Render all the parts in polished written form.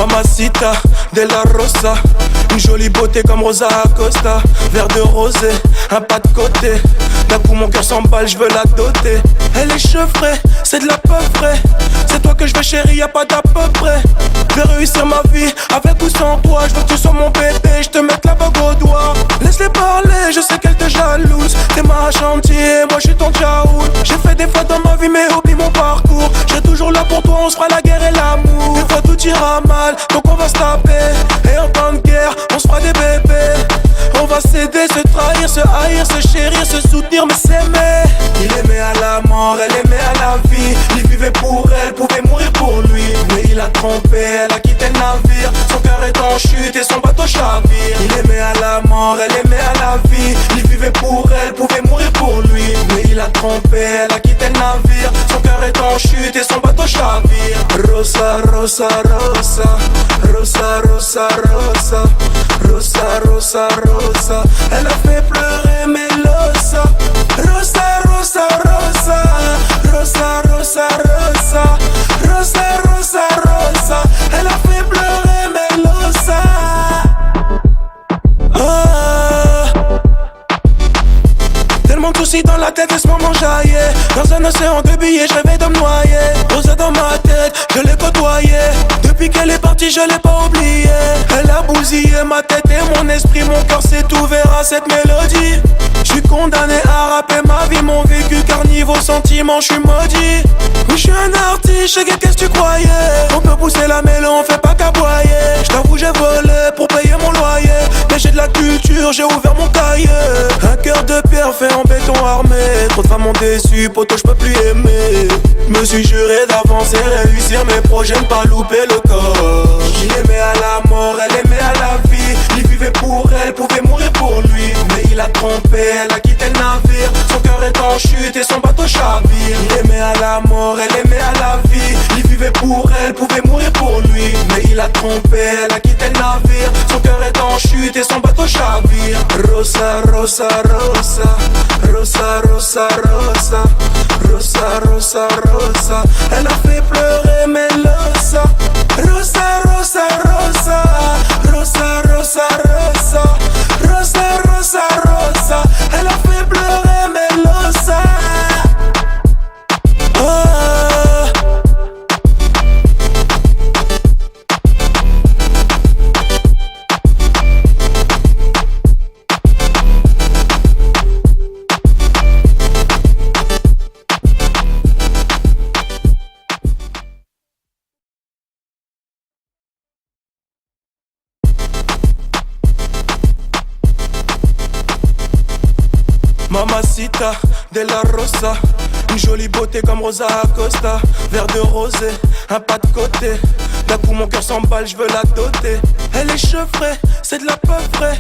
Mamacita de la Rosa, une jolie beauté comme Rosa Acosta. Verre de rosé, un pas de côté. D'un coup mon cœur s'emballe, je veux la doter. Elle est chevrée, c'est de la peu près. C'est toi que je veux chérie, y'a pas d'à peu près. Je vais réussir ma vie, avec ou sans toi. Je veux que tu sois mon bébé, je te mette la bague au doigt. Laisse-les parler, je sais qu'elle te jalouse. T'es ma chantier, moi je suis ton tchaoul. J'ai fait des fois dans ma vie mais oublie mon parcours. Je serai toujours là pour toi, on se fera la guerre et l'amour. Des fois tout ira mal, donc on va se taper. Et en temps de guerre, on se fera des bébés. On va s'aider, se trahir, se haïr, se chérir, se soutenir, mais s'aimer. Il aimait à la mort, elle aimait à la vie. Il vivait pour elle, pouvait mourir pour lui. Mais il a trompé, elle a quitté le navire. Son cœur est en chute et son bateau chavire. Il aimait à la mort, elle aimait à la vie. Il vivait pour elle, pouvait mourir pour lui. Mais il a trompé, elle a quitté le navire. Son cœur est en chute et son bateau chavire. Rosa, Rosa, Rosa, Rosa, Rosa, Rosa, Rosa, Rosa, Rosa. Elle a fait pleurer Melosa. Rosa, Rosa, Rosa, Rosa, Rosa, Rosa, Rosa, Rosa, Rosa. Elle a fait pleurer Melosa. Tellement de soucis dans la tête, laisse-moi m'enjailler. Dans un océan de billets, je rêvais de me noyer. Rosa dans ma tête, je l'ai côtoyée. Depuis qu'elle est partie, je l'ai pas oubliée. Elle a bousillé ma tête et mon esprit. Mon cœur s'est ouvert à cette mélodie. Je suis condamné à rapper ma vie, mon vécu. Car niveau sentiment, je suis maudit. Oui, je suis un artiste, je sais qu'est-ce que tu croyais. On peut pousser la mélo, on fait pas qu'aboyer. Je t'avoue, j'ai volé pour payer mon loyer. Mais j'ai de la culture, j'ai ouvert mon cahier. Un cœur de pierre fait en béton armé. Trop de femmes m'ont déçu, poto, je peux plus aimer. Me suis juré d'avancer, réussir mes projets, ne pas louper le corps. Il aimait à la mort, elle aimait à la vie. Il vivait pour elle, pouvait mourir pour lui. Mais il a trompé, elle a quitté le navire. Son cœur est en chute et son bateau chavire. Il aimait à la mort, elle aimait à la vie. Il vivait pour elle, pouvait mourir pour lui. Mais il a trompé, elle a quitté le navire. Son cœur est en chute et son bateau chavire. Rosa, Rosa, Rosa, Rosa, Rosa, Rosa, Rosa, Rosa, Rosa. Elle a fait pleurer Melosa. Rosa, Rosa, Rosa, Rosa, Rosa, Rosa, Rosa, Rosa, Rosa. Elle a fait pleurer Melosa. Mamacita de la Rosa, une jolie beauté comme Rosa Acosta. Verre de rosé, un pas de côté. D'un coup mon cœur s'emballe, je veux la doter. Elle est chevrée, c'est de la peu près.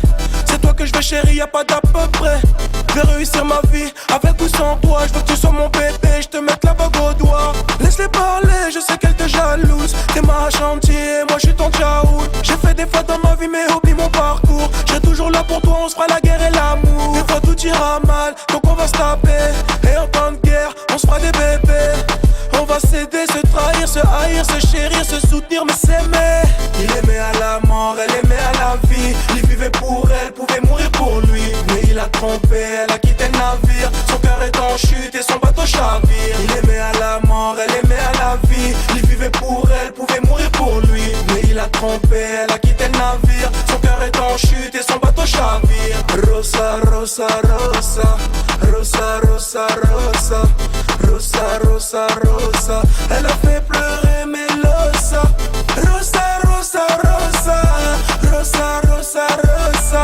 C'est toi que je veux chérie, y'a pas d'à peu près. Je vais réussir ma vie, avec ou sans toi. Je veux que tu sois mon bébé, je te mette la bague au doigt. Laisse-les parler, je sais qu'elle te jalouse. T'es ma chantier, moi je suis ton tchaoul. J'ai fait des fois dans ma vie mais oublie mon parcours. Je serai toujours là pour toi, on se fera la guerre et l'amour. Des fois tout ira mal, donc on va se taper. Et en temps de guerre, on se fera des bébés. On va s'aider, se trahir, se haïr, se chérir, se soutenir, mais s'aimer. Il aimait à la mort, elle aimait à la vie. Il vivait pour elle, pouvait mourir pour lui. Mais il a trompé, elle a quitté le navire. Son cœur est en chute et son bateau chavire. Il aimait à la mort, elle aimait à la vie. Il vivait pour elle, pouvait mourir pour lui. Mais il a trompé, elle a quitté le navire. Son cœur est en chute et son bateau chavire. Rosa, Rosa, Rosa, Rosa, Rosa, Rosa, Rosa, Rosa, Rosa. Elle a fait pleurer Melosa. Rosa, Rosa, Rosa, Rosa, Rosa, Rosa,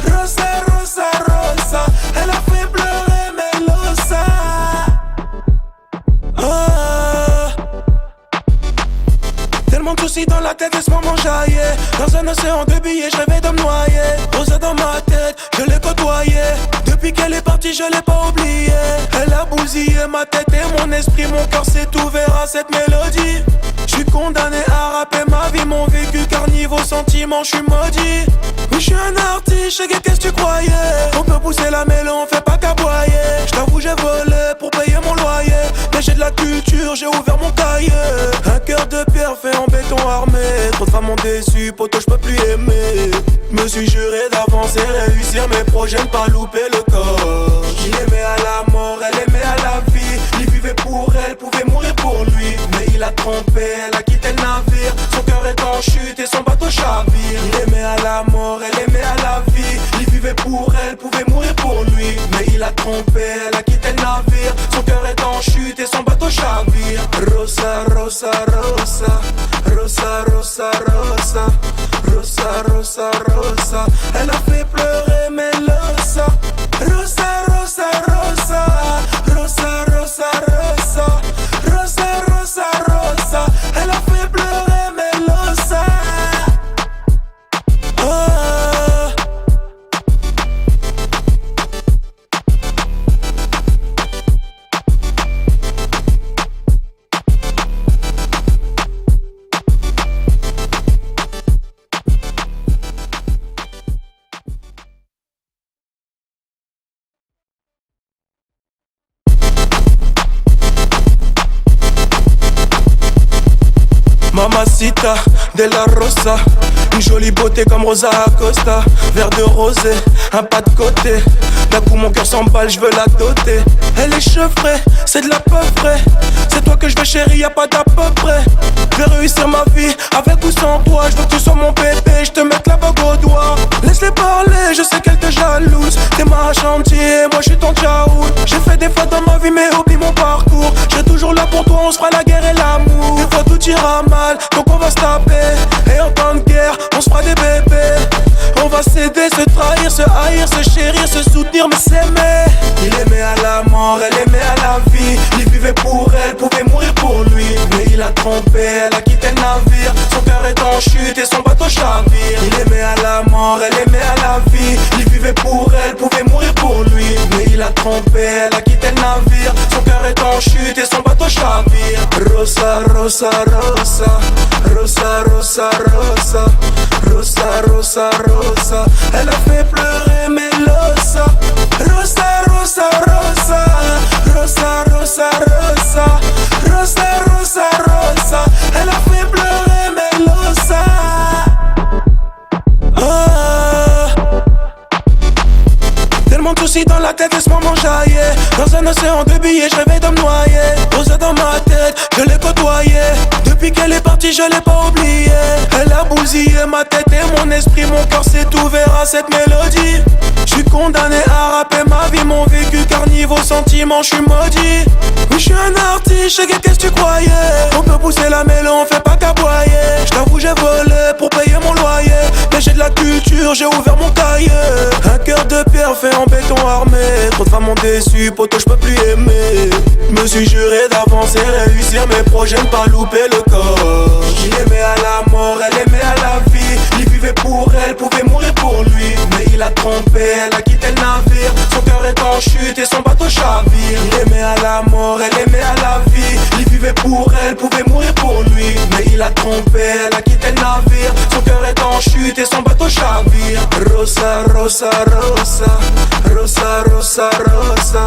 Rosa, Rosa, Rosa. Elle a fait pleurer Melosa. Tellement de soucis dans la tête, laisse-moi m'enjailler. Dans un océan de billets, je rêvais de me noyer. Rosa dans ma tête, je l'ai côtoyée. Depuis qu'elle est partie, je l'ai pas oubliée. Elle a bousillé ma tête et mon esprit. Mon cœur s'est ouvert à cette mélodie. Je suis condamné à rapper ma vie, mon vécu. Car niveau sentiment, je suis maudit. Oui, je suis un artiste, je sais qu'est-ce que tu croyais. On peut pousser la mélo, on fait pas qu'aboyer. Je t'avoue, j'ai volé pour payer mon loyer. Mais j'ai de la culture, j'ai ouvert mon cahier. Un cœur de pierre fait en béton armé. Trop de femmes vraiment déçu, poto, j'peux plus aimer. Me suis juré d'avancer, réussir mes projets, ne pas louper le corps. Il aimait à la mort, elle aimait à la vie. Il vivait pour elle, pouvait mourir pour lui. Mais il a trompé, elle a quitté le navire. Son cœur est en chute et son bateau chavire. Il aimait à la mort, elle aimait à la vie. Il vivait pour elle, pouvait mourir pour lui. Mais il a trompé, elle a quitté le navire. Son cœur est en chute et son bateau chavire. Rosa, rosa, rosa. Rosa, rosa, rosa. Rosa, rosa, rosa. Elle a fait pleurer Melosa. Rosa, rosa, rosa. Rosa, rosa, rosa. Rosa, rosa, rosa. Elle a fait pleurer Melosa. Ah. Mamacita de la Rosa, une jolie beauté comme Rosa Acosta. Verre de rosé, un pas de côté. D'un coup mon cœur s'emballe, je veux la doter. Elle est chevrée, c'est de la peu frais. C'est toi que je veux chérie, y'a pas d'à peu près. Je vais réussir ma vie, avec ou sans toi. Je veux que tu sois mon bébé, je te mette la bague au doigt. Laisse-les parler, je sais qu'elle te jalouse. T'es ma chantier, moi je suis ton tchaout. J'ai fait des fautes dans ma vie mais oublie mon parcours. Je serai toujours là pour toi, on se fera la guerre et l'amour. Des fois tout ira mal, donc on va se taper. Et en temps de guerre, on se fera des bébés. On va s'aider, se trahir, se haïr, se chérir, se soutenir mais s'aimer. Il aimait à la mort, elle aimait à la vie. Il vivait pour elle, pouvait mourir pour lui. Mais il a trompé, elle a quitté le navire. Son cœur est en chute et son bateau chavire. Il aimait à la mort, elle aimait à la vie. Il vivait pour elle, pouvait mourir pour lui. Mais il a trompé, elle a quitté le navire. Son cœur est en chute et son bateau chavire. Rosa, rosa, rosa. Rosa, rosa, rosa. Rosa, rosa, rosa. Elle a fait pleurer Melosa. Rosa, rosa, rosa. Rosa, rosa, rosa. Rosa, rosa, rosa. Elle a fait pleurer Melosa. Ah. Tellement de soucis dans la tête et ce moment jaillit. Dans un océan de billets, je rêvais de me noyer. Posé dans ma tête, je l'ai côtoyé. Depuis qu'elle est partie, je l'ai pas oublié. Elle a bousillé ma tête et mon esprit. Mon cœur s'est ouvert à cette mélodie. Je suis condamné à rapper ma vie, mon vécu. Car niveau sentiment, je suis maudit. Oui, je suis un artiste, je sais qu'est-ce que tu croyais. On peut pousser la mélo, on fait pas qu'aboyer. Je t'avoue, j'ai volé pour payer mon loyer. Mais j'ai de la culture, j'ai ouvert mon cahier. Un cœur de pierre fait en béton armé. Trop de femmes m'ont déçu, poto, j'peux plus aimer. Me suis juré d'avancer, réussir mes projets, ne pas louper le corps. Il aimait à la mort, elle aimait à la vie. Il vivait pour elle, pouvait mourir pour lui. Mais il a trompé, elle a quitté le navire. Son cœur est en chute et son bateau chavire. Il aimait à la mort, elle aimait à la vie. Il vivait pour elle, pouvait mourir pour lui. Mais il a trompé, elle a quitté le navire. Son cœur est en chute et son bateau chavire. Rosa, rosa, rosa. Rosa, rosa, rosa.